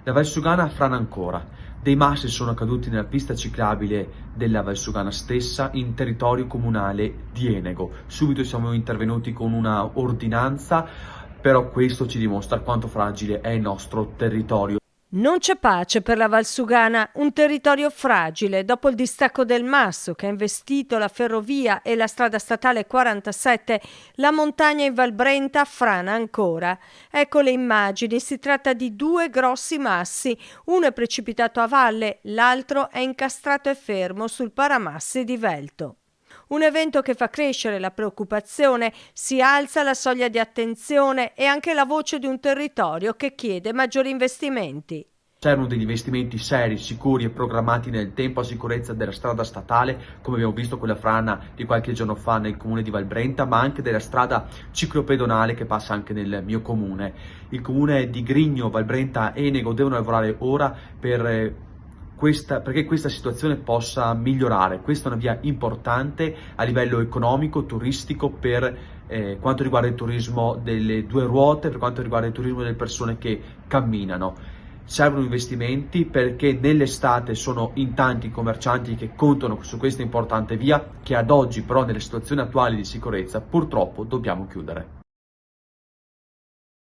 La Valsugana frana ancora. Dei massi sono caduti nella pista ciclabile della Valsugana stessa in territorio comunale di Enego. Subito siamo intervenuti con una ordinanza, però questo ci dimostra quanto fragile è il nostro territorio. Non c'è pace per la Valsugana, un territorio fragile dopo il distacco del Masso che ha investito la ferrovia e la strada statale 47, la montagna in Val Brenta frana ancora. Ecco le immagini, si tratta di due grossi massi, uno è precipitato a valle, l'altro è incastrato e fermo sul paramassi di Velto. Un evento che fa crescere la preoccupazione, si alza la soglia di attenzione e anche la voce di un territorio che chiede maggiori investimenti. Servono degli investimenti seri, sicuri e programmati nel tempo a sicurezza della strada statale, come abbiamo visto quella frana di qualche giorno fa nel comune di Val Brenta, ma anche della strada ciclopedonale che passa anche nel mio comune. Il comune di Grigno, Val Brenta e Enego devono lavorare ora perché questa situazione possa migliorare. Questa è una via importante a livello economico, turistico, per quanto riguarda il turismo delle due ruote, per quanto riguarda il turismo delle persone che camminano. Servono investimenti perché nell'estate sono in tanti i commercianti che contano su questa importante via che ad oggi però nelle situazioni attuali di sicurezza purtroppo dobbiamo chiudere.